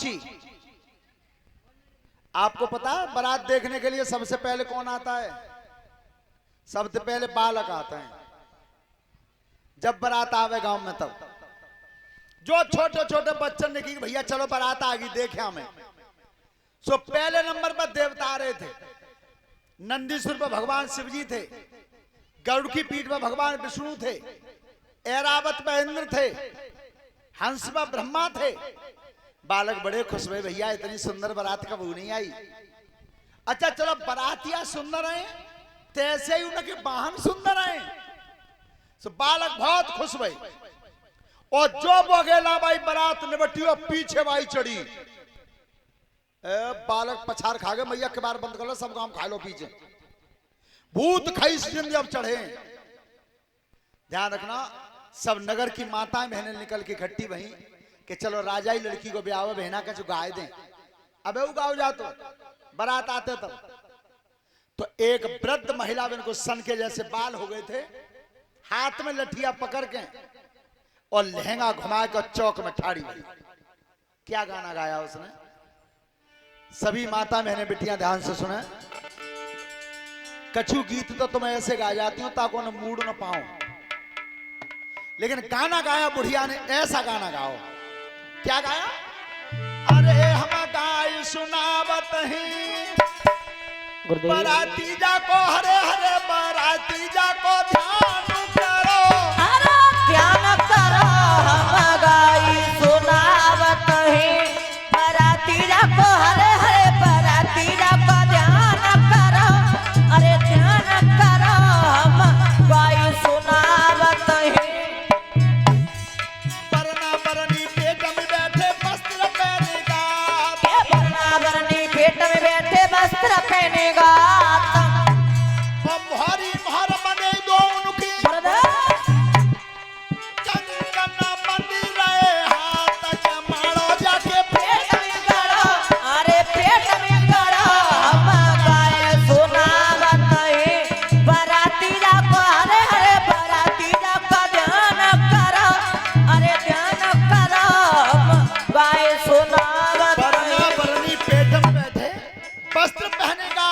जी, आपको पता है बारात देखने के लिए सबसे पहले कौन आता है? सबसे पहले बालक आते हैं। जब बारात आवे गांव में तब जो छोटे छोटे बच्चे ने की भैया चलो बारात आ गई देखे हमें। सो पहले नंबर पर देवता आ रहे थे। नंदीश्वर पर भगवान शिवजी थे, गरुड़ की पीठ पर भगवान विष्णु थे, ऐरावत पर इंद्र थे, हंस पर ब्रह्मा थे। बालक बड़े खुश हुए, भैया इतनी सुंदर बारात कब नहीं आई। अच्छा चलो बारातिया सुंदर है तो ऐसे ही उनके वाहन सुंदर हैं। तो बालक बहुत खुश हुए और जो बोगेला भाई बारात निबटी और पीछे भाई चढ़ी। बालक पछाड़ खा गए, मैया के बार बंद कर लो, सब काम खा लो पीछे। भूत खाई जिंदगी अब चढ़े। ध्यान रखना, सब नगर की माताएं बहनें निकल के इकट्ठी वहीं कि चलो राजा ही लड़की को ब्याह बहना का जो गाय दें। अबे वो गाँव जा तो बारात आते तब तो एक वृद्ध महिला को सन के जैसे बाल हो गए थे, हाथ में लठिया पकड़ के और लहंगा घुमा कर चौक में ठाड़ी हुई। क्या गाना गाया उसने? सभी माता बहनें बिटियां ध्यान से सुने। कछु गीत तो तुम्हें ऐसे गा जाती हूं ताकि उन्हें मूड न पाऊं, लेकिन गाना गाया बुढ़िया ने, ऐसा गाना गाओ। क्या गाया? अरे हम गाय सुनावत हैं बाराती जा को हरे हरे बाराती जा को ध्यान करो, अरे ध्यान करो। हम गाई सुनावत हैं बाराती जा को हरे हरे बाराती जा को ध्यान करो। अरे ध्यान करो, हम गाई सुनावत हैं। बरना बरनी पेट में बैठे वस्त्र पहनेगा, बरना बरनी पेट में बैठे वस्त्र पहनेगा। और मोहरी मोहर बने दो उनकी, कंगन बंदी रहे हाथ के मारो जाके पेट में गड़ो, अरे पेट में गड़ो। हम गाए सुनावत हैं बाराती जा को हरे हरे बाराती जा को ध्यान करो। अरे ध्यान करो, हम गाए सुनावत बरना हैं। बरनी पेट में बैठे वस्त्र पहनेगा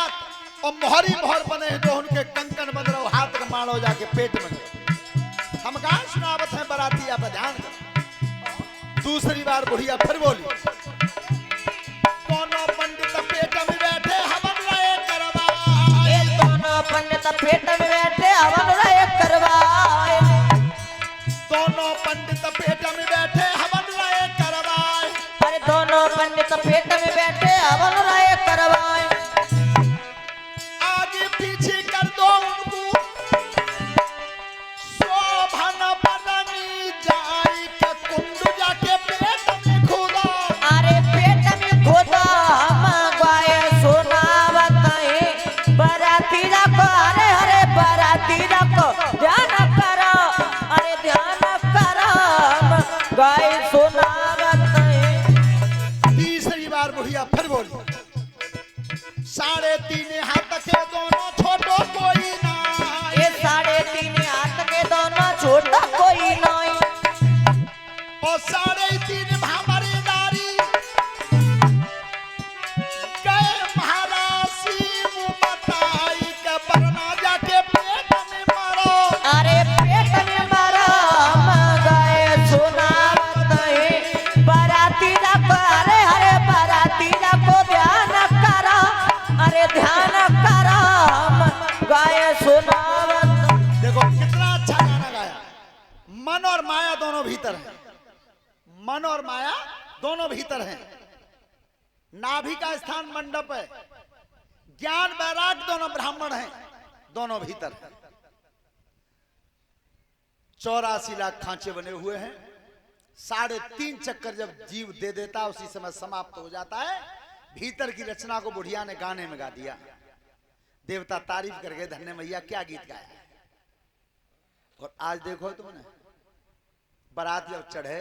और मोहरी मोहर बने दो उनके कंकन बंद रहो हाथ के मारो जाके पेट में गए। हम गाय सुनावत हैं बाराती आप ध्यान करो। दूसरी बार बुढ़िया फिर बोली, कोनो पंडित पेट में बैठे हवन रहे करवाए, ये दोनों पंडित पेट में बैठे हवन रहे करवाए। दोनों पंडित पेट में बैठे हवन रहे करवाए। अरे दोनों पंडित पेट में बैठे हवन रहे करवाए। आगे पीछे कर दो उनको शोभन बननी जाई के कुंड जाके पेट में खुदा। अरे पेट में खोदा हम गाए सुनावत हैं बाराती जा को हरे हरे बाराती जा को ध्यान करो। अरे ध्यान करो, हम गाए सुनावत हैं। तीसरी बार बुढ़िया फिर बोली, 3.5 हाथ के दोनों छोटो कोई ना, ये 3.5 हाथ के दोनों छोटा कोई नहीं। और 3.5 भामरे दारी गए महारासी मुंह बताई के बरना जाके पेट में मारो। अरे पेट में मारो, हम गाए सुनावत हैं बाराती जा को हरे हरे बाराती जा को ध्यान करो। अरे ध्यान करो, हम गाए सुनावत। देखो कितना अच्छा गाना गाया। मन और माया दोनों भीतर है, मन और माया दोनों भीतर हैं। नाभि का स्थान मंडप है, ज्ञान वैराग दोनों ब्राह्मण हैं, दोनों भीतर है। 84 लाख खांचे बने हुए हैं। 3.5 चक्कर जब जीव दे देता उसी समय समाप्त हो जाता है। भीतर की रचना को बुढ़िया ने गाने में गा दिया। देवता तारीफ करके धन्य मैया क्या गीत गाया है। और आज देखो तुमने बारात जब चढ़े,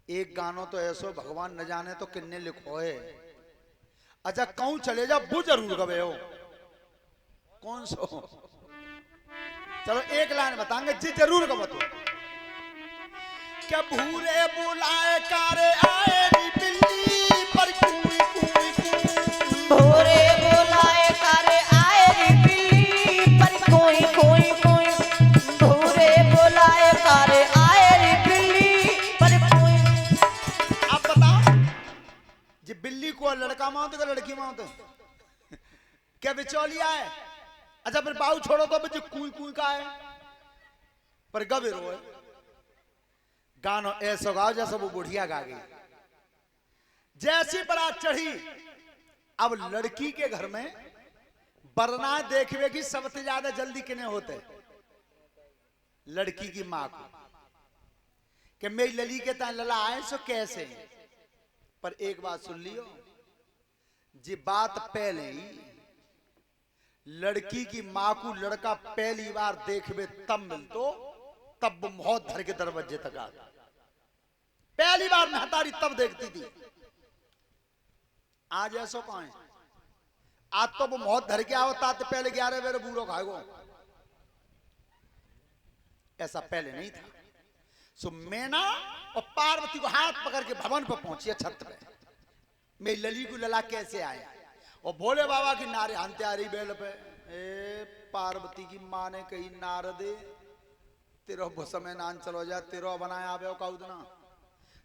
एक गानो तो ऐसो भगवान न जाने तो किन्ने लिखो है। अच्छा कहूं चले जा वो जरूर गवे हो, कौन सो? चलो एक लाइन बताएंगे जी जरूर गवत हो। के भूरे बुलाए कारे आए री बिल्ली पर कूई कूई कूई। भोरे बुलाए करे आए रे बिल्ली पर कोई कोई कोई। भोरे बुलाए करे आए रे बिल्ली पर कोई। अब बताओ जी बिल्ली को लड़का मानते का लड़की मानते क्या बिचौलिया है? अच्छा फिर बाऊ छोड़ो तो मुझे कुई कुई का है पर गबे रो है। गानो ऐसा गाओ जैसा वो बुढ़िया गा गई। जैसी बारात चढ़ी अब लड़की के घर में बरना देखवे की सबसे ज्यादा जल्दी किने होते लड़की की माँ को कि मेरी लली के ता लला आए सो कैसे। पर एक बात सुन लियो जी बात पहले ही लड़की की माँ को लड़का पहली बार देखवे तब मिलतो तब वो मौत धर के दरवाजे तक आ पहली बार महतारी तब देखती थी। आज ऐसा कहां है? आज तो वो मौत धर के आवता तो पहले 11 बेर बूढ़ो खाएगो ऐसा पहले नहीं था। सो मैना और पार्वती को हाथ पकड़ के भवन पर पहुंची छत पे। मेरी लली को लला कैसे आया और भोले बाबा की नारे हंते आ रही बेल पे। ए पार्वती की माँ ने कही नारदे तेरो भुसमे नान चलो जा तेरो बनाया आवे का उदना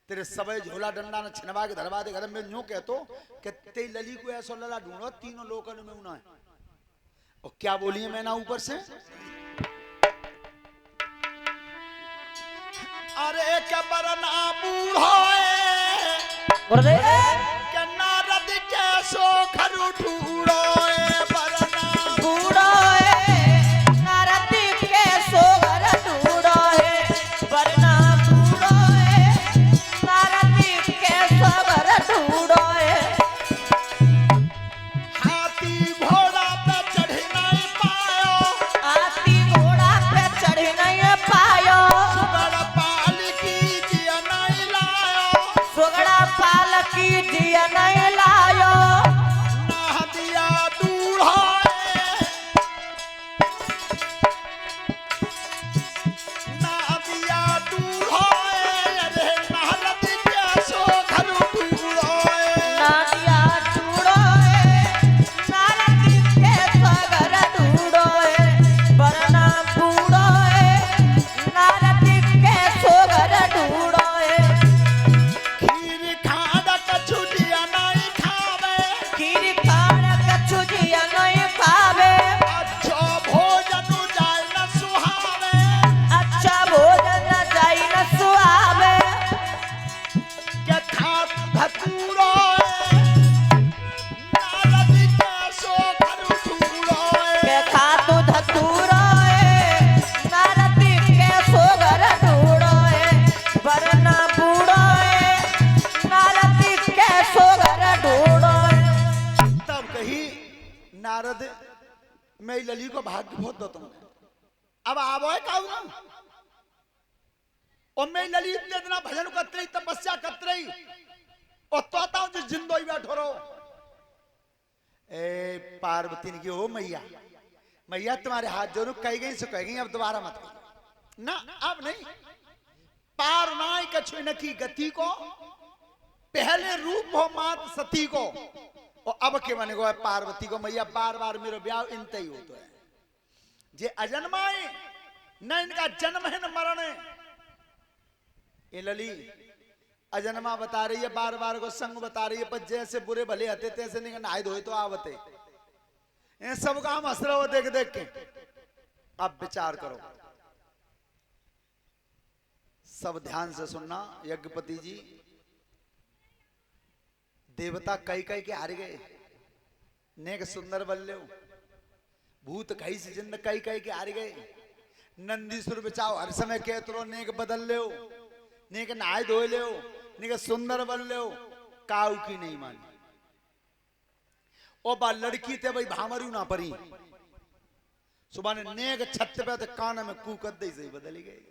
तेरे सबे झोला डंडा न छिनवा के धरवा दे घर में यूं कहतो कि ते लली को ऐसा लला ढूंढो तीनों लोकन में उना है। और क्या बोलिए मैं ना ऊपर से अरे क्या बरना बूढ़ो के नारद कैसो खरु ढूंढो बरना बूढ़ो नारद के सोगर ढूंढो बरना बूढ़ो नारद के सोगर ढूंढो। हाथी घोड़ा पे चढ़ नहीं पायो हाथी घोड़ा पे चढ़ नहीं पायो। सुगड़ पालकी जिया नहीं लायो सुगड़ा पालकी जिया नहीं लायो। ना दिया दूल्हा ना दिया दूल्हा रे नारद कैसो खरु ढूंढो नादिया ढूंढो नारद के सोगर ढूंढो बरना बूढ़ो नारद के सोगर ढूंढो। खीर खाड़ा कछुटिया नहीं खावे खीर खाड़ कछु जिया नहीं पावे। अच्छो भोजन जाय न सुहावे अच्छा भोजन जाई न सुहावे। के खात धतूरो नारद कैसो खरु ढूंढो के खातु धतूरो नारद के सोगर ढूंढो बरना बूढ़ो नारद के सोगर ढूंढो। तब कही नारद मेरी लली को भाग्य बहुत दो तुम अब आवो है काऊ ना और मेरी लली इतने दिन भजन करत रही तपस्या करत रही और तोता हूं जिस जिंदो ही बैठो रहो। ए पार्वती ने की हो मैया मैया तुम्हारे हाथ जोड़ू कही गई सो कही गई अब दोबारा मत कही ना अब नहीं पार नाई कछु न की गति को पहले रूप हो मात सती को और अब के बने गो है पार्वती को मैया बार बार मेरे ब्याह इनते ही होता है जे अजन्माए न इनका जन्म है न मरण है। ये लली अजन्मा बता रही है बार बार को संग बता रही है पर जैसे बुरे भले हते तैसे नहीं नहाए धोए तो आवते इन सब का हम हंस रहे हो देख देख के। अब विचार करो सब ध्यान से सुनना यज्ञपति जी देवता कई कई के हार गए नेक सुंदर बल्ले भूत कई से जिंद कई कई के हार गए नंदीसुर बचाओ हर समय कहते नेक बदल ले नेक नहाए धोए ले नेक सुंदर बन ले काऊ की नहीं मानी ओ बा लड़की ते भाई भामरू ना परी सुबह ने नेक छत पे तो कान में कूकत दे से बदली गई।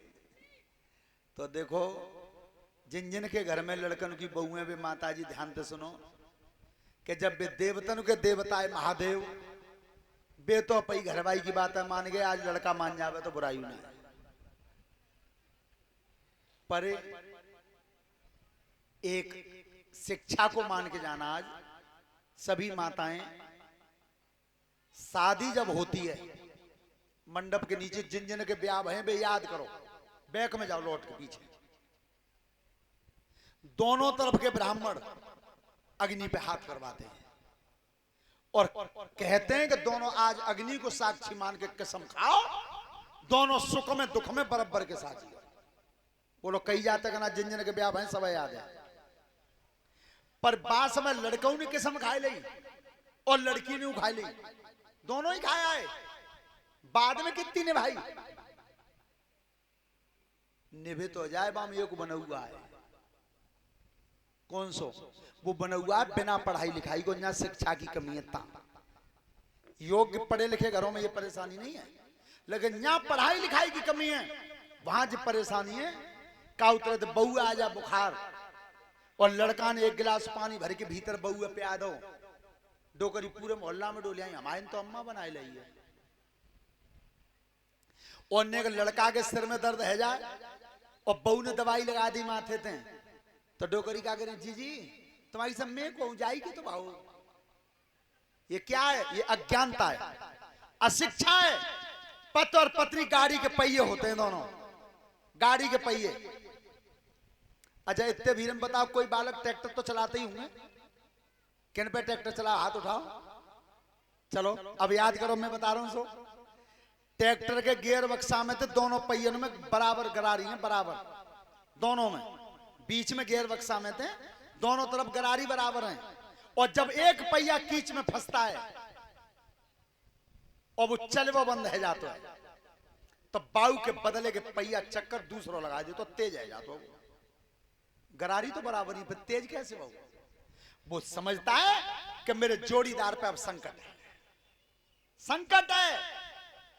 तो देखो जिन जिन के घर में लड़कन की बहुएं भी माता जी ध्यान से सुनो कि जब वे देवतन के देवता है महादेव बे तो पई घरवाई की बात है मान गए आज लड़का मान जावे तो बुराई ना है। पर एक शिक्षा को मान के जाना। आज सभी माताएं शादी जब होती है, मंडप के नीचे जिन जिन के ब्याह हैं वे याद करो, बैक में जाओ लौट के पीछे, दोनों तरफ के ब्राह्मण अग्नि पे हाथ करवाते हैं और कहते हैं कि दोनों आज अग्नि को साक्षी मान के कसम खाओ, दोनों सुख में दुख में बराबर के साथ। वो लोग कही जाते हैं कि ना जिन जिन के ब्याह हैं सब याद है, पर बात में लड़कों ने कसम खाई ली और लड़की ने खाई ली, दोनों ही खाया है। बाद में कितनी निभाई? निभे तो जाए बाम एक बना हुआ है। कौन सो? वो बना हुआ है बिना पढ़ाई लिखाई को, यहाँ शिक्षा की कमी है। योग्य पढ़े लिखे घरों में ये परेशानी नहीं है, लेकिन यहाँ पढ़ाई लिखाई की कमी है, वहां जो परेशानी है। का उतरे तो बहू आ जा बुखार और लड़का ने एक गिलास पानी भर के भीतर बहू पे आ दो, डोकरी पूरे मोहल्ला में डोलिया। हमारे तो अम्मा बनाई ली है। और ने लड़का के सिर में दर्द है जाए और बहू ने दवाई लगा दी माथे थे, तो डोकरी क्या करें? जी जी तुम्हारी सब में को जाएगी तो भाव। ये क्या है? ये अज्ञानता है, अशिक्षा है। पति और पत्नी गाड़ी के पहिए होते हैं, दोनों गाड़ी के पहिए। अच्छा इतने भीड़ में बताओ, कोई बालक ट्रैक्टर तो चलाते ही होंगे। किन पे ट्रैक्टर चला? हाथ उठाओ। चलो अब याद करो, मैं बता रहा हूं सो। ट्रैक्टर के गियर बक्सा में थे दोनों पहियों में बराबर गरारी है, बराबर दोनों में, बीच में गियर बक्सा में थे, दोनों तरफ गरारी बराबर हैं। और जब एक पहिया कीच में फंसता है और वो चल वो बंद है जाता है, तो बाऊ के बदले के पहिया चक्कर दूसरा लगा दे तो तेज है जाता। गरारी तो बराबर ही, पर तेज कैसे बाऊ? वो समझता है कि मेरे जोड़ीदार पे अब संकट है, संकट है,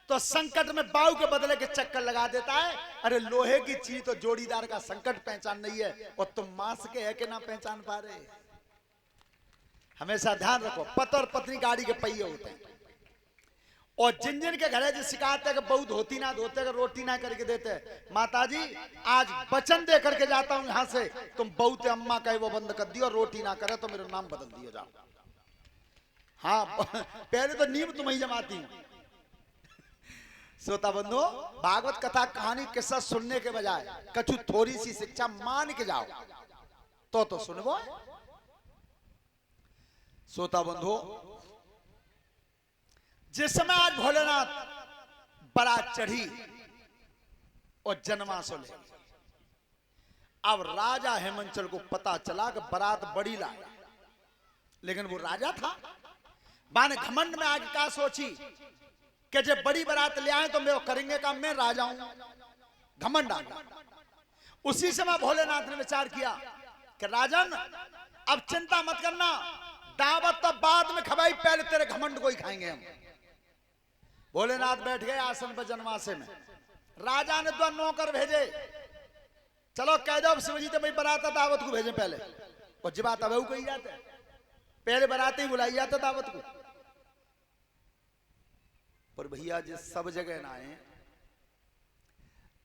तो संकट में बाऊ के बदले के चक्कर लगा देता है। अरे लोहे की चीज तो जोड़ीदार का संकट पहचान नहीं है, और तुम मांस के है कि ना पहचान पा रहे। हमेशा ध्यान रखो, पति और पत्नी गाड़ी के पहिए होते हैं। और जिन जिन के घर है जो शिकायत है कि बहू धोती ना धोते, रोटी ना करके देते, माताजी आज वचन दे करके जाता हूं यहां से, तुम बहू ते अम्मा कहे वो बंद कर दियो, रोटी ना करे तो मेरा नाम बदल दियो जाओ। हाँ पहले तो नींव तुम्हें जमाती हूं। श्रोता बंधु, भागवत कथा कहानी किस्सा सुनने के बजाय कछु थोड़ी सी शिक्षा मान के जाओ तो सुनबो। श्रोता बंधु, जिस समय आज भोलेनाथ बारात चढ़ी और जन्माशु ले, अब राजा हेमंचल को पता चला कि बारात बड़ी लाए, लेकिन वो राजा था। माने घमंड में आगे क्या सोची कि जब बड़ी बारात ले आए तो मैं करेंगे काम, मैं राजा हूं, घमंड आ गया। उसी समय भोलेनाथ ने विचार किया कि राजन अब चिंता मत करना, दावत तो बाद में खवाई, पहले तेरे घमंड को ही खाएंगे हम। भोलेनाथ बैठ गए आसन पर जन्माशय में। राजा ने दो नौकर भेजे, चलो कह दो शिवजी तो भाई बारात दावत को भेजे पहले, और जब बात अब कही जाते पहले बारात ही बुलाई जाता दावत को। पर भैया जी सब जगह ना आए,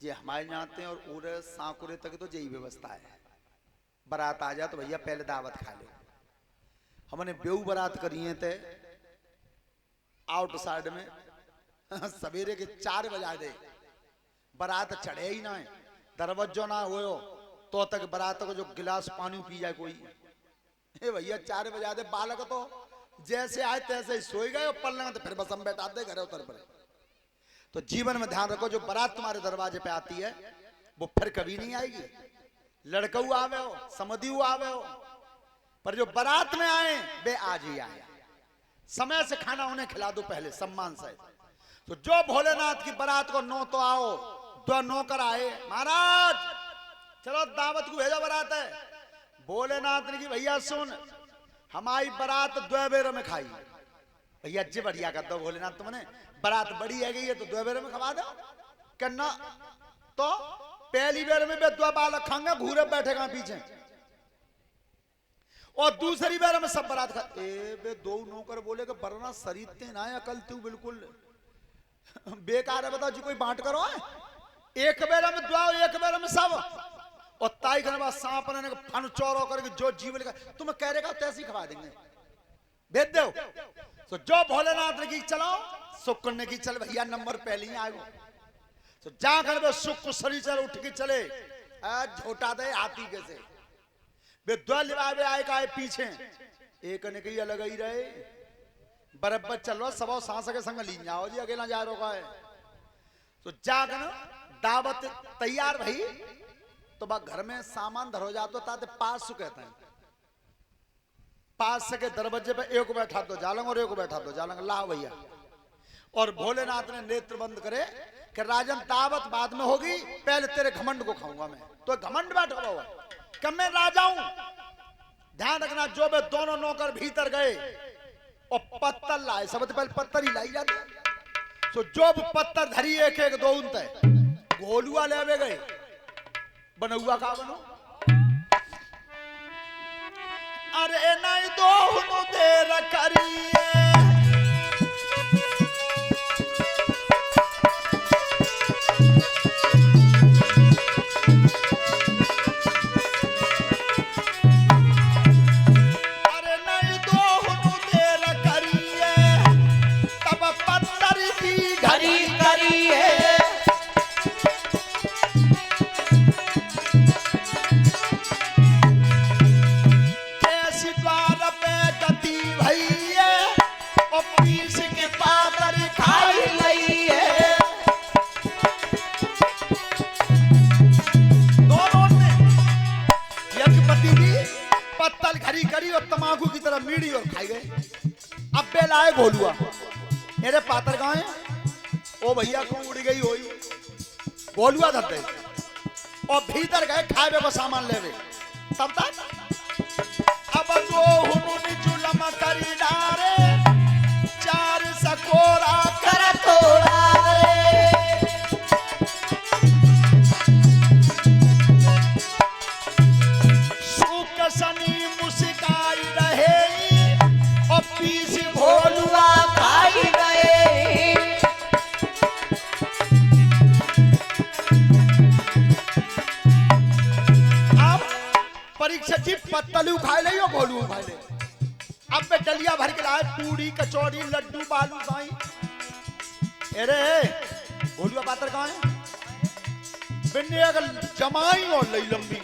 जे हमारे यहाँ आते हैं और उरे सांकुरे तक तो यही व्यवस्था है। बारात आ जाए तो भैया पहले दावत खा लो। हमने बेऊ बारात करी थे आउट साइड में, सवेरे के 4 बजा दे, बारात चढ़े ही ना है, दरवाजो ना हो तो तक बारात को जो गिलास पानी पी जाए कोई। भैया 4 बजा दे, बालक तो जैसे आए तैसे ही सोई गए, पलंग तो फिर बस हम बैठा दे घरे उतर पड़े। तो जीवन में ध्यान रखो, जो बारात तुम्हारे दरवाजे पे आती है वो फिर कभी नहीं आएगी। लड़कऊ आवे हो, समधिऊ आवे हो, पर जो बारात में आए वे आज ही आए। समय से खाना उन्हें खिला दो पहले, सम्मान से। तो जो भोलेनाथ की बारात को नो तो आओ, 2 नौकर आए, महाराज चलो दावत को भेजो, बारात है। भोलेनाथ ने की भैया सुन, हमारी बारात 2 बेर में खाई। भैया जी बढ़िया कर दो भोलेनाथ, तुमने बारात बड़ी है गई है तो 2 बेर में खवा दो। कहना तो पहली बेर में वे 2 बालक खाएंगे, घूरे बैठेगा पीछे, और दूसरी बार में सब बारात खा। बे 2 नौकर बोले कि बरना सरीते ना अकल तू बिल्कुल बेकार है, बताओ जी कोई बांट करो है? एक बेर में 2, एक बेर में सब। और ताई करने बाद सांप ने फन चौरो करके जो जीवन का तुम्हें कह रहेगा तैसी खवा देंगे भेज दो। तो जो भोलेनाथ ने की चलाओ सुख करने की चल भैया नंबर पहले ही आएगा। तो जा कर सुख को शरीर उठ के चले झोटा दे हाथी कैसे वे दो लिबावे आए का पीछे एक ने कही अलग ही रहे बराबर चल रहा सब सांस के संग ली जाओ जी अकेला जा रोका है। तो जाकर दावत तैयार भाई तो बा घर में सामान धरो जातो ताते पास सु कहते हैं पास के दरवाजे पे एक बैठा दो जालंग और एक बैठा दो जालंग ला भैया। और भोलेनाथ ने नेत्र बंद करे कि राजन दावत बाद में होगी पहले तेरे घमंड को खाऊंगा मैं। तो घमंड बैठा हुआ कब मैं राजा हूं। ध्यान रखना जो वे दोनों नौकर भीतर गए और पत्थर लाए सबसे पहले पत्थर ही लाई जाते। तो जो पत्थर धरी एक एक दो उनते गोलुआ ले गए बनौआ का बनो अरे नहीं दो देर करिए तमाकू की तरह मीड़ी और खाई गए। अब बेल आए गोलुआ मेरे पातर कहाँ है ओ भैया को उड़ गई होई गोलुआ धरते और भीतर गए खाए को सामान ले तब तक अब जो हुनुनी जुलम करी डारे चार सकोरा कर तोड़ा सुख सनी मुस्काई रहे और पीस भोलुआ खाई गए। अब परीक्षा जी पत्तलू खाए ले भोलू खाए ले। अब मैं डलिया भर के लाए पूड़ी कचौड़ी लड्डू बालू साई। अरे भोलुआ पात्र कहाँ है बिन्ने अगर जमाई और लई लंबी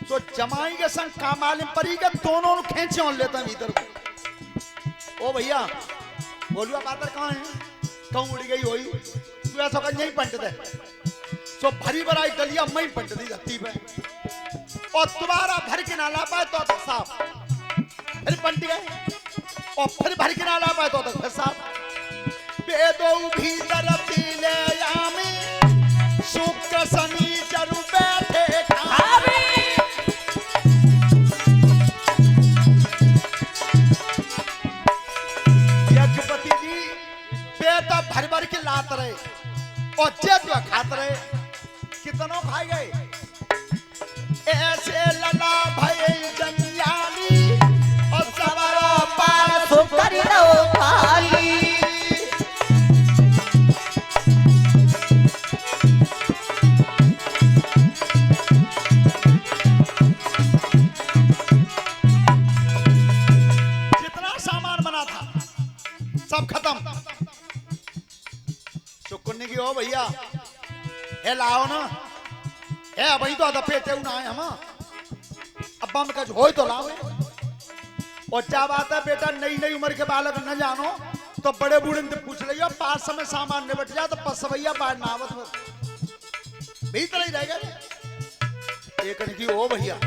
तो जमाई के संग कामालिम परी के दोनों खेचे और लेता है भीतर को। ओ भैया बोलुआ पातर कहाँ है कहूँ उड़ी गई होई तू ऐसा कर नहीं पंट दे सो भरी भराई डलिया मैं पंट दी धरती पे और तुम्हारा भर के ना ला पाए तो तक साफ फिर पंट गए और फिर भर के ना ला पाए तो तक फिर साफ बेदो भीतर पीले यामी सुख सनी जरू बैठे खावे भर भर के लात रहे और चेत खात रहे कितनों खाए गए ऐसे लला भय जंजाली और सवारो पार सुकरी लो खाली। जितना सामान बना था सब खत्म चुकने की हो भैया है लाओ ना है वही तो पेटे ना है हम अब बम का हो तो लाओ। और क्या बात है बेटा नई नई उम्र के बालक न जानो तो बड़े बूढ़े से पूछ लियो पास समय सामान निबट जाए तो पस भैया बाढ़ नावत भीतर ही रहेगा एक की हो भैया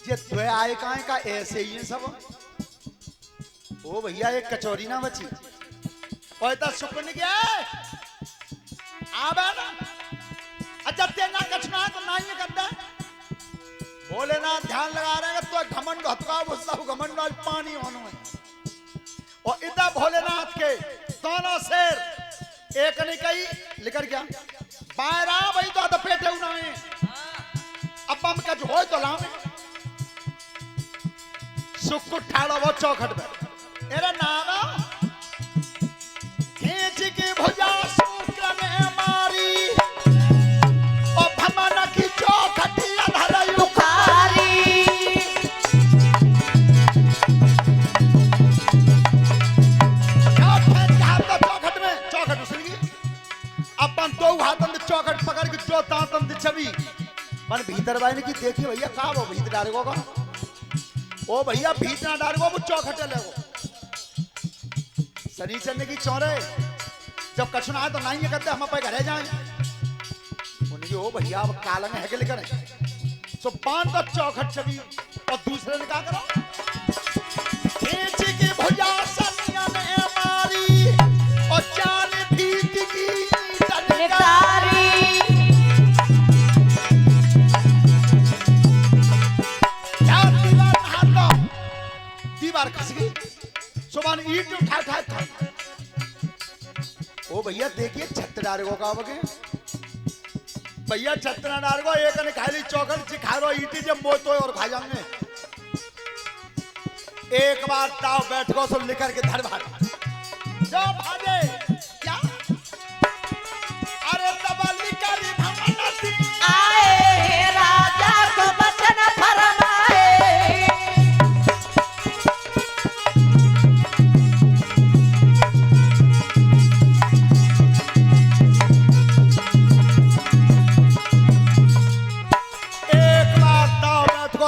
ये द्वे आए कहाँ का ऐसे ही है सब। ओ भैया एक कचौरी ना बची और इतना सुकन गया आबे ना अच्छा तेना कछना तो ना ही करता भोलेनाथ ध्यान लगा रहे हैं तो घमंड हथका गुस्सा घमंड आज पानी होने में और इतना भोलेनाथ के दोनों शेर एक ने कही लेकर क्या बायरा भाई तो पेटे उनाए अब हम का जो हो तो लावे सुख को ठाड़ा वो चौखट पे एरा नागा खींच के भुजा शुक्र ने मारी और भमन की चो दरबारी की देखी भैया का वो भीत डारेगो का ओ भैया भीत ना डारेगो वो चौखटे लगो शनिचर ने की चौरे जब कछुना आए तो नहीं ये कहते हम अपने घरे जाएं उन्हें ओ भैया अब कालंग है के लेकर सो 5 तो चौखट छवि और दूसरे ने क्या करो खींच की भुजा सनिया ने मारी और चाल भीत की निकारी दीवार खस गई सुबह ईट उठा उठा खा ओ भैया देखिए छत डारेगो का बगे भैया छत ना डारेगो एक ने खाली चौखट सिखा रो ईटी जब मोतो और खा जाएंगे एक बार ताव बैठ गो सब लेकर के धर भाग जो भागे क्या अरे तबली करी भमनती आए राजा को बचन फरमाए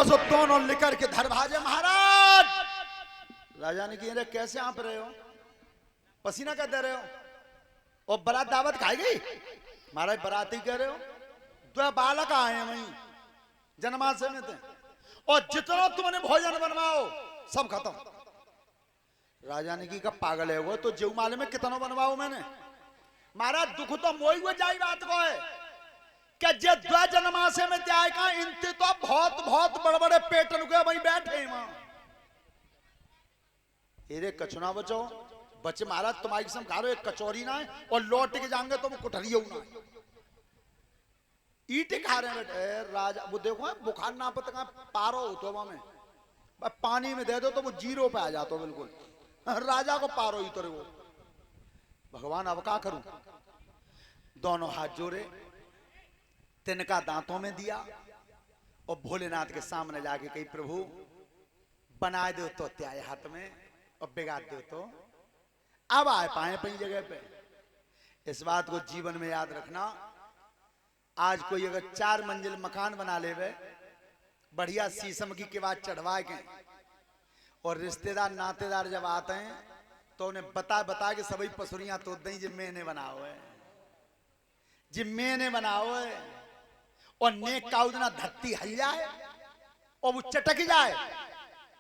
सो दोनों लेकर के धर भाजे महाराज राजा ने कहा कैसे आप रहे हो पसीना क्या दे रहे हो और बारात दावत खाई गई महाराज बाराती कह रहे हो तो बालक आए हैं वहीं जन्माशय में थे और जितना तुमने भोजन बनवाओ सब खत्म राजा ने कहा पागल है वो तो जीव माले में कितना बनवाओ मैंने महाराज दुख तो मोई हुए जाई बात को है कि जे द्वा जन्माशय में त्याय का इनते तो बहुत बहुत बड़े बड़े पेटन के वहीं बैठे वहां एरे कछुना बचो बच्चे महाराज तुम्हारी किस्म खा रहे कचौरी ना है और लौट के जाएंगे तो वो कुठरी ना ईटे खा रहे हैं बेटे राजा वो देखो बुखार ना पता कहां पारो हो तो में पानी में दे दो तो वो 0 पे आ जाता बिल्कुल राजा को पारो ही तो वो भगवान अब क्या करूं दोनों हाथ जोड़े तिनका दांतों में दिया और भोलेनाथ के सामने जाके कही प्रभु बना दो तो त्याय हाथ में और बिगाड़ दो तो अब आए पाए अपनी जगह पे इस बात को जीवन में याद रखना आज कोई अगर 4 मंजिल मकान बना ले बढ़िया शीशम की बात चढ़वा के और रिश्तेदार नातेदार जब आते हैं तो उन्हें बता के सभी पसुरियां तो दई जिम्मे ने बनाओ है जिम्मे ने बनाओ है और नेक का उतना धरती हल जाए और वो चटक जाए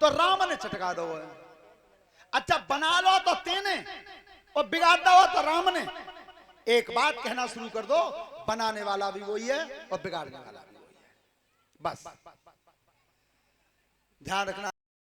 तो राम ने चटका दो है अच्छा बना लो तो तेने और बिगाड़ दो तो राम ने एक बात कहना शुरू कर दो बनाने वाला भी वही है और बिगाड़ने वाला भी वही है बस ध्यान रखना